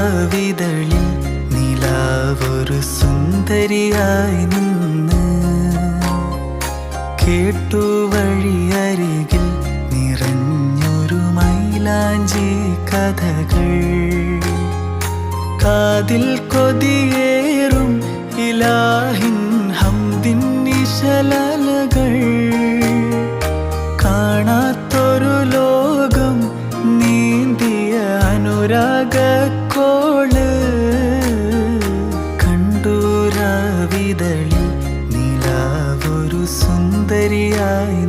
രാവിതളിൽ നിലാവൊരു സുന്ദരിയായി നിന്ന് കേട്ടു വഴിയരികിൽ നിറഞ്ഞൊരു മൈലാഞ്ചി കഥകൾ കാതിൽ കൊതിയേറും ഇലാഹിൻ ഹംദിൻ നിശലകൾ കാണാത്തൊരു ലോകം നീന്തിയ അനുരാഗക്കോള് കണ്ടു രാവിതളിൽ നിലാവൊരു സുന്ദരിയായി